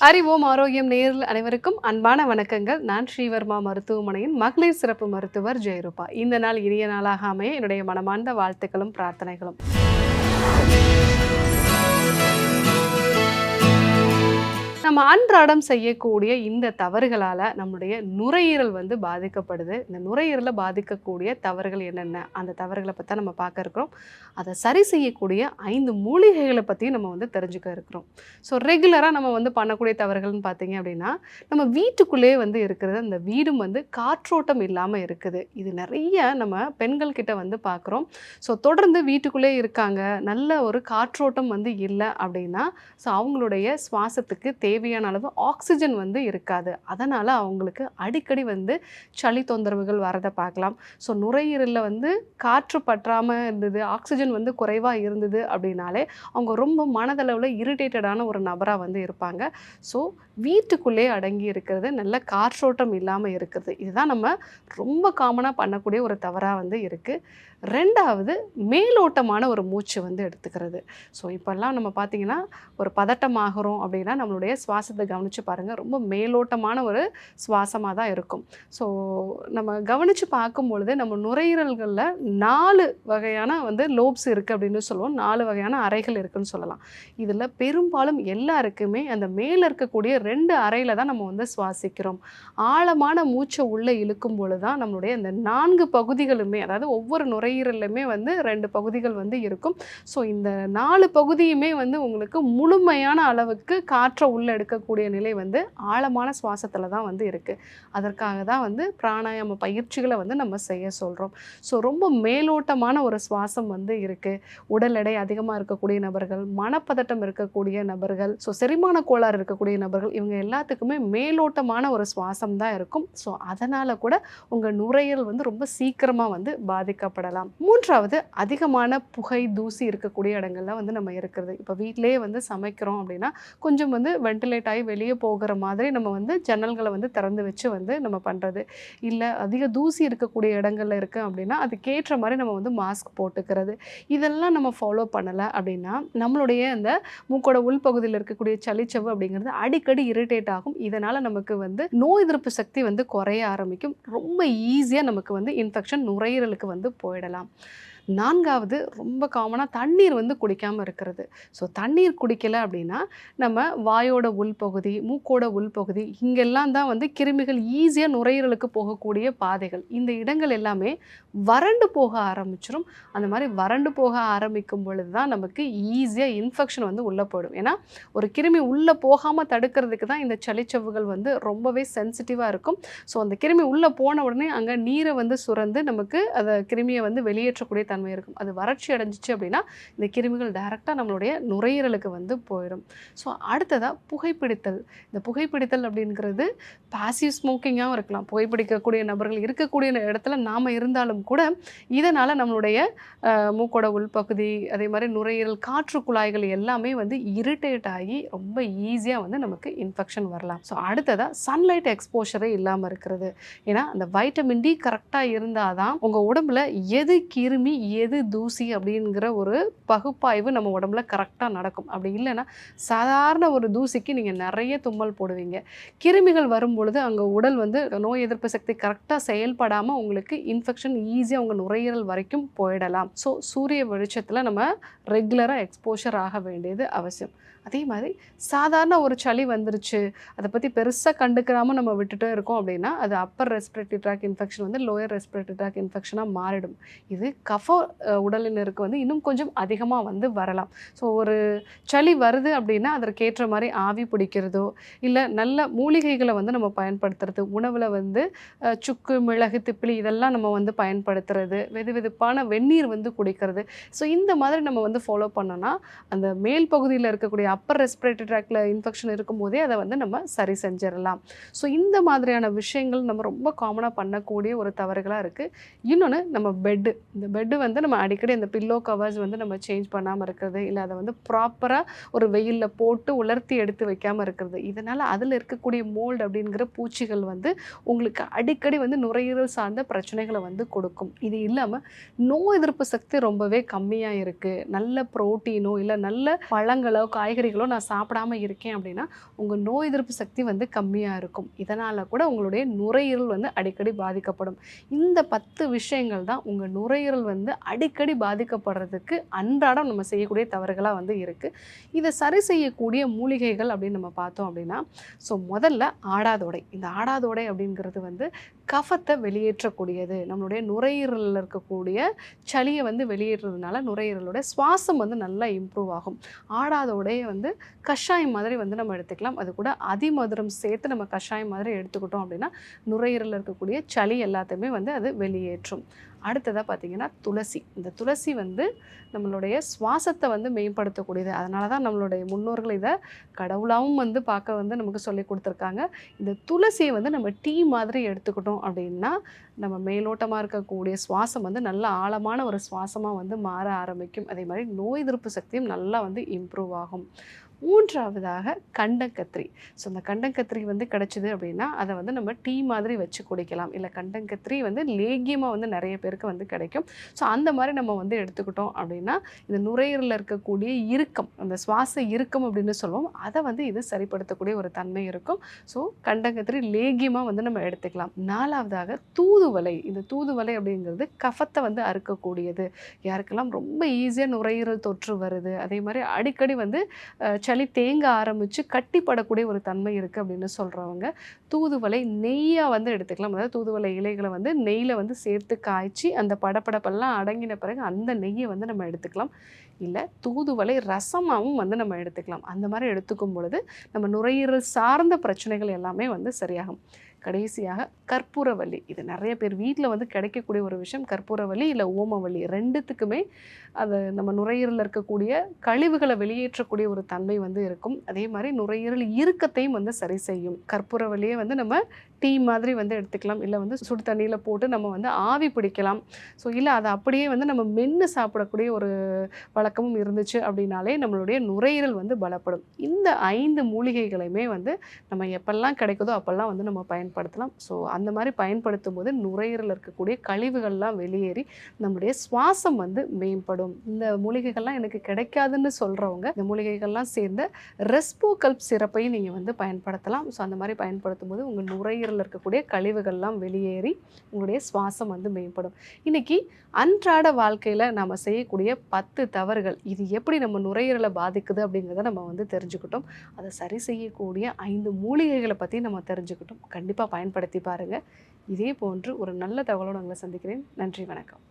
அறிவோம் ஆரோக்கியம் நேயர்கள் அனைவருக்கும் அன்பான வணக்கங்கள். நான் ஸ்ரீவர்மா மருத்துவமனையின் மகளிர் சிறப்பு மருத்துவர் ஜெயரூபா. இந்த நாள் இனிய நாளாக அமைய என்னுடைய மனமார்ந்த வாழ்த்துக்களும் பிரார்த்தனைகளும். நம்ம அன்றாடம் செய்யக்கூடிய இந்த தவறுகளால நம்முடைய நுரையீரல் பாதிக்கப்படுது. இந்த நுரையீரலை பாதிக்கக்கூடிய தவறுகள் என்னென்ன, அந்த தவறுகளை பற்றி நம்ம பார்க்க இருக்கிறோம். அதை சரி செய்யக்கூடிய 5 மூலிகைகளை பற்றியும் நம்ம தெரிஞ்சுக்க இருக்கிறோம். ஸோ ரெகுலராக நம்ம பண்ணக்கூடிய தவறுகள்னு பார்த்தீங்க அப்படின்னா, நம்ம வீட்டுக்குள்ளேயே இருக்கிறது, அந்த வீடும் காற்றோட்டம் இல்லாமல் இருக்குது. இது நிறைய நம்ம பெண்கள் கிட்ட பார்க்குறோம். ஸோ தொடர்ந்து வீட்டுக்குள்ளே இருக்காங்க, நல்ல ஒரு காற்றோட்டம் இல்லை அப்படின்னா, ஸோ அவங்களுடைய சுவாசத்துக்கு தேவையான அளவு ஆக்சிஜன் இருக்காது. அதனால் அவங்களுக்கு அடிக்கடி சளி தொந்தரவுகள் வரதை பார்க்கலாம். ஸோ நுரையீரலில் காற்று பற்றாமல் இருந்தது, ஆக்சிஜன் குறைவாக இருந்தது அப்படின்னாலே அவங்க ரொம்ப மனதளவில் இரிட்டேட்டடான ஒரு நபராக இருப்பாங்க. ஸோ வீட்டுக்குள்ளே அடங்கி இருக்கிறது, நல்ல காற்றோட்டம் இல்லாமல் இருக்கிறது, இதுதான் நம்ம ரொம்ப காமனாக பண்ணக்கூடிய ஒரு தவறாக இருக்குது. ரெண்டாவது, மேலோட்டமான ஒரு மூச்சு எடுத்துக்கிறது. ஸோ இப்போல்லாம் நம்ம பார்த்திங்கன்னா ஒரு பதட்டமாகிறோம் அப்படின்னா நம்மளுடைய சுவாசத்தை கவனித்து பாருங்கள், ரொம்ப மேலோட்டமான ஒரு சுவாசமாக தான் இருக்கும். ஸோ நம்ம கவனித்து பார்க்கும் பொழுது நம்ம நுரையீரல்களில் 4 வகையான லோப்ஸ் இருக்குது அப்படின்னு சொல்லுவோம், 4 வகையான அறைகள் இருக்குதுன்னு சொல்லலாம். இதில் பெரும்பாலும் எல்லாருக்குமே அந்த மேலே இருக்கக்கூடிய 2 அறையில் தான் நம்ம சுவாசிக்கிறோம். ஆழமான மூச்சை உள்ளே இழுக்கும் பொழுது தான் நம்மளுடைய அந்த 4 பகுதிகளுமே, அதாவது ஒவ்வொரு நுரையீரல்லையுமே 2 பகுதிகள் இருக்கும். ஸோ இந்த 4 பகுதியுமே உங்களுக்கு முழுமையான அளவுக்கு காற்றை உள்ளே எடுக்கக்கூடிய நிலை ஆழமான சுவாசத்தில் தான் இருக்குது. அதற்காக தான் பிராணாயாம பயிற்சிகளை நம்ம செய்ய சொல்கிறோம். ஸோ ரொம்ப மேலோட்டமான ஒரு சுவாசம் இருக்குது. உடல் எடை அதிகமாக இருக்கக்கூடிய நபர்கள், மனப்பதட்டம் இருக்கக்கூடிய நபர்கள், ஸோ செரிமான கோளாறு இருக்கக்கூடிய நபர்கள், இவங்க எல்லாத்துக்குமே மேலோட்டமான ஒரு சுவாசம் தான் இருக்கும். ஸோ அதனால் கூட உங்கள் நுரையீரல் ரொம்ப சீக்கிரமாக பாதிக்கப்படலாம். மூன்றாவது, அதிகமான புகை தூசி இருக்கக்கூடிய இடங்கள்ல நம்ம இருக்கிறது. இப்போ வீட்டிலேயே சமைக்கிறோம் அப்படின்னா கொஞ்சம் வென்டிலேட் ஆகி வெளியே போகிற மாதிரி நம்ம ஜன்னல்களை திறந்து வச்சு நம்ம பண்ணுறது. இல்லை அதிக தூசி இருக்கக்கூடிய இடங்கள்ல இருக்குது அப்படின்னா அதுக்கேற்ற மாதிரி நம்ம மாஸ்க் போட்டுக்கிறது. இதெல்லாம் நம்ம ஃபாலோ பண்ணலை அப்படின்னா நம்மளுடைய அந்த மூக்கோட உள்பகுதியில் இருக்கக்கூடிய சளிச்சவு அப்படிங்கிறது அடிக்கடி இரிட்டேட் ஆகும். இதனால் நமக்கு நோய் எதிர்ப்பு சக்தி குறைய ஆரம்பிக்கும். ரொம்ப ஈஸியாக நமக்கு இன்ஃபெக்ஷன் நுரையீரலுக்கு போயிடலாம். நான்காவது, ரொம்ப காமனாக தண்ணீர் குடிக்காமல் இருக்கிறது. ஸோ தண்ணீர் குடிக்கலை அப்படின்னா நம்ம வாயோட உள்பகுதி, மூக்கோட உள்பகுதி, இங்கெல்லாம் தான் கிருமிகள் ஈஸியாக நுரையீரலுக்கு போகக்கூடிய பாதைகள். இந்த இடங்கள் எல்லாமே வறண்டு போக ஆரம்பிச்சிடும். அந்த மாதிரி வறண்டு போக ஆரம்பிக்கும் பொழுது தான் நமக்கு ஈஸியாக இன்ஃபெக்ஷன் உள்ளே போயிடும். ஏன்னா ஒரு கிருமி உள்ளே போகாமல் தடுக்கிறதுக்கு தான் இந்த சளிச்சவுகள் ரொம்பவே சென்சிட்டிவாக இருக்கும். ஸோ அந்த கிருமி உள்ளே போன உடனே அங்கே நீரை சுரந்து நமக்கு அதை கிருமியை வெளியேற்றக்கூடிய தன்மை இருக்கும். அது வறட்சி அடைஞ்சிச்சு அப்படின்னா இந்த கிருமிகள் டைரெக்டாக நம்மளுடைய நுரையீரலுக்கு போயிடும். ஸோ அடுத்ததாக புகைப்பிடித்தல். இந்த புகைப்பிடித்தல் அப்படிங்கிறது பாசிவ் ஸ்மோக்கிங்காகவும் இருக்கலாம். புகைப்பிடிக்கக்கூடிய நபர்கள் இருக்கக்கூடிய இடத்துல நாம் இருந்தாலும் கூட இதனால் நம்மளுடைய மூக்கோட உள்பகுதி, அதே மாதிரி நுரையீரல், காற்று குழாய்கள் எல்லாமே இரிட்டேட் ஆகி ரொம்ப ஈஸியாக நமக்கு இன்ஃபெக்ஷன் வரலாம். ஸோ அடுத்ததாக சன்லைட் எக்ஸ்போஷரே இல்லாமல் இருக்கிறது. ஏன்னா அந்த வைட்டமின் டி கரெக்டாக இருந்தால் தான் உங்கள் உடம்புல எது கிருமி எது தூசி அப்படிங்கிற ஒரு பகுப்பாய்வு நம்ம உடம்புல கரெக்டாக நடக்கும். அப்படி இல்லைன்னா சாதாரண ஒரு தூசிக்கு நீங்கள் நிறைய தும்மல் போடுவீங்க. கிருமிகள் வரும்பொழுது அங்கே உடல் நோய் எதிர்ப்பு சக்தி கரெக்டாக செயல்படாமல் உங்களுக்கு இன்ஃபெக்ஷன் ஈஸியாக உங்கள் நுரையீரல் வரைக்கும் போயிடலாம். ஸோ சூரிய வெளிச்சத்தில் நம்ம ரெகுலராக எக்ஸ்போஷர் ஆக வேண்டியது அவசியம். அதே மாதிரி சாதாரண ஒரு சளி வந்துருச்சு, அதை பற்றி பெருசாக கண்டுக்கிறாமல் நம்ம விட்டுட்டே இருக்கோம் அப்படின்னா அது upper respiratory tract infection lower respiratory tract இன்ஃபெக்ஷனாக மாறிடும். இது கஃப உடலினருக்கு இன்னும் கொஞ்சம் அதிகமாக வரலாம். ஸோ ஒரு சளி வருது அப்படின்னா அதற்கேற்ற மாதிரி ஆவி பிடிக்கிறதோ இல்லை நல்ல மூலிகைகளை நம்ம பயன்படுத்துறது, உணவில் சுக்கு, மிளகு, திப்பிலி இதெல்லாம் நம்ம பயன்படுத்துறது, வெதுவெதுப்பான வெந்நீர் குடிக்கிறது. ஸோ இந்த மாதிரி நம்ம ஃபாலோ பண்ணோன்னா அந்த மேல் பகுதியில் இருக்கக்கூடிய அப்பர் ரெஸ்பிரேட்டரி ட்ராக்ல இன்ஃபெக்ஷன் இருக்கும்போதே அதை நம்ம சரி செஞ்சிடலாம். ஸோ இந்த மாதிரியான விஷயங்கள் நம்ம ரொம்ப காமனாக பண்ணக்கூடிய ஒரு தவறுகளாக இருக்குது. இன்னொன்று, நம்ம பெட்டு, இந்த பெட்டு நம்ம அடிக்கடி அந்த பில்லோ கவர்ஸ் நம்ம சேஞ்ச் பண்ணாமல் இருக்கிறது, இல்லை அதை ப்ராப்பராக ஒரு வெயிலில் போட்டு உலர்த்தி எடுத்து வைக்காமல் இருக்கிறது. இதனால் அதில் இருக்கக்கூடிய மோல்டு அப்படிங்கிற பூச்சிகள் உங்களுக்கு அடிக்கடி நுரையீரல் சார்ந்த பிரச்சனைகளை கொடுக்கும். இது இல்லாமல் நோய் எதிர்ப்பு சக்தி ரொம்பவே கம்மியாக இருக்குது. நல்ல புரோட்டீனோ இல்லை நல்ல பழங்களோ காய்கறி காய்கறிகளோ நான் சாப்பிடாம இருக்கேன் அப்படின்னா உங்கள் நோய் எதிர்ப்பு சக்தி வந்து கம்மியாக இருக்கும். இதனால் கூட உங்களுடைய நுரையீரல் வந்து அடிக்கடி பாதிக்கப்படும். இந்த 10 விஷயங்கள் தான் உங்கள் நுரையீரல் வந்து அடிக்கடி பாதிக்கப்படுறதுக்கு அன்றாடம் நம்ம செய்யக்கூடிய தவறுகளாக வந்து இருக்குது. இதை சரி செய்யக்கூடிய மூலிகைகள் அப்படின்னு நம்ம பார்த்தோம் அப்படின்னா, ஸோ முதல்ல ஆடாதோடை. இந்த ஆடாதோடை அப்படிங்கிறது வந்து கஃபத்தை வெளியேற்றக்கூடியது. நம்மளுடைய நுரையீரலில் இருக்கக்கூடிய சளியை வந்து வெளியேற்றதுனால நுரையீரலோட சுவாசம் வந்து நல்லா இம்ப்ரூவ் ஆகும். ஆடாதோடைய வந்து கஷாயம் மாதிரி வந்து நம்ம எடுத்துக்கலாம். அது கூட அதிமதுரம் சேர்த்து நம்ம கஷாயம் மாதிரி எடுத்துக்கிட்டோம் அப்படின்னா நுரையீரலில் இருக்கக்கூடிய சளி எல்லாத்தையுமே வந்து அது வெளியேற்றும். அடுத்ததாக பார்த்தீங்கன்னா துளசி. இந்த துளசி வந்து நம்மளுடைய சுவாசத்தை வந்து மேம்படுத்தக்கூடியது. அதனால தான் நம்மளுடைய முன்னோர்கள் இதை கடவுளாகவும் வந்து பார்க்க வந்து நமக்கு சொல்லி கொடுத்துருக்காங்க. இந்த துளசியை வந்து நம்ம டீ மாதிரி எடுத்துக்கிட்டோம் அப்படின்னா நம்ம மேலோட்டமாக இருக்கக்கூடிய சுவாசம் வந்து நல்ல ஆழமான ஒரு சுவாசமாக வந்து மாற ஆரம்பிக்கும். அதே மாதிரி நோய் எதிர்ப்பு சக்தியும் நல்லா வந்து இம்ப்ரூவ் ஆகும். மூன்றாவதாக கண்டங்கத்திரி. ஸோ அந்த கண்டங்கத்திரி வந்து கிடச்சிது அப்படின்னா அதை வந்து நம்ம டீ மாதிரி வச்சு குடிக்கலாம். இல்லை கண்டங்கத்திரி வந்து லேகியமாக வந்து நிறைய பேருக்கு வந்து கிடைக்கும். ஸோ அந்த மாதிரி நம்ம வந்து எடுத்துக்கிட்டோம் அப்படின்னா இந்த நுரையீரலில் இருக்கக்கூடிய இறுக்கம், அந்த சுவாச இறுக்கம் அப்படின்னு சொல்லுவோம், அதை வந்து இது சரிப்படுத்தக்கூடிய ஒரு தன்மை இருக்கும். ஸோ கண்டங்கத்திரி லேகியமாக வந்து நம்ம எடுத்துக்கலாம். நாலாவதாக தூதுவளை. இந்த தூதுவளை அப்படிங்கிறது கஃபத்தை வந்து அறுக்கக்கூடியது. யாருக்கெல்லாம் ரொம்ப ஈஸியாக நுரையீரல் தொற்று வருது, அதே மாதிரி அடிக்கடி வந்து சளி தேங்க ஆரம்பித்து கட்டிப்படக்கூடிய ஒரு தன்மை இருக்குது அப்படின்னு சொல்கிறவங்க தூதுவளை நெய்யாக வந்து எடுத்துக்கலாம். அதாவது தூதுவளை இலைகளை வந்து நெய்யில் வந்து சேர்த்து காய்ச்சி அந்த படப்படப்பெல்லாம் அடங்கின பிறகு அந்த நெய்யை வந்து நம்ம எடுத்துக்கலாம். இல்லை தூதுவளை ரசமாகவும் வந்து நம்ம எடுத்துக்கலாம். அந்த மாதிரி எடுத்துக்கும் பொழுது நம்ம நுரையீரல் சார்ந்த பிரச்சனைகள் எல்லாமே வந்து சரியாகும். கடைசியாக கற்பூரவள்ளி. இது நிறைய பேர் வீட்டில் வந்து கிடைக்கக்கூடிய ஒரு விஷயம். கற்பூரவள்ளி இல்லை ஓமவள்ளி ரெண்டுத்துக்குமே அது நம்ம நுரையீரலில் இருக்கக்கூடிய கழிவுகளை வெளியேற்றக்கூடிய ஒரு தன்மை வந்து இருக்கும். அதே மாதிரி நுரையீரல் இறுக்கத்தையும் வந்து சரி செய்யும். கற்பூரவள்ளியை வந்து நம்ம டீ மாதிரி வந்து எடுத்துக்கலாம். இல்லை வந்து சுடு தண்ணியில் போட்டு நம்ம வந்து ஆவி பிடிக்கலாம். ஸோ இல்லை அதை அப்படியே வந்து நம்ம மென்று சாப்பிடக்கூடிய ஒரு வழக்கமும் இருந்துச்சு அப்படின்னாலே நம்மளுடைய நுரையீரல் வந்து பலப்படும். இந்த 5 மூலிகைகளையுமே வந்து நம்ம எப்பெல்லாம் கிடைக்குதோ அப்போல்லாம் வந்து நம்ம பயன்படுத்தலாம். ஸோ அந்த மாதிரி பயன்படுத்தும் போது நுரையீரலில் இருக்கக்கூடிய கழிவுகள்லாம் வெளியேறி நம்முடைய சுவாசம் வந்து மேம்படும். இந்த மூலிகைகள்லாம் எனக்கு கிடைக்காதுன்னு சொல்கிறவங்க இந்த மூலிகைகள்லாம் சேர்ந்த ரெஸ்போகல்ப் சிறப்பையும் நீங்கள் வந்து பயன்படுத்தலாம். ஸோ அந்த மாதிரி பயன்படுத்தும் போது உங்கள் நுரையீரலில் இருக்கக்கூடிய கழிவுகள்லாம் வெளியேறி உங்களுடைய சுவாசம் வந்து மேம்படும். இன்றைக்கி அன்றாட வாழ்க்கையில் நம்ம செய்யக்கூடிய 10 தவறுகள் இது எப்படி நம்ம நுரையீரலை பாதிக்குது அப்படிங்கிறத நம்ம வந்து தெரிஞ்சுக்கிட்டோம். அதை சரி செய்யக்கூடிய 5 மூலிகைகளை பற்றி நம்ம தெரிஞ்சுக்கிட்டோம். கண்டிப்பாக பயன்படுத்தி பாருங்கள். இதே போன்று ஒரு நல்ல தகவலோடு உங்களை சந்திக்கிறேன். நன்றி, வணக்கம்.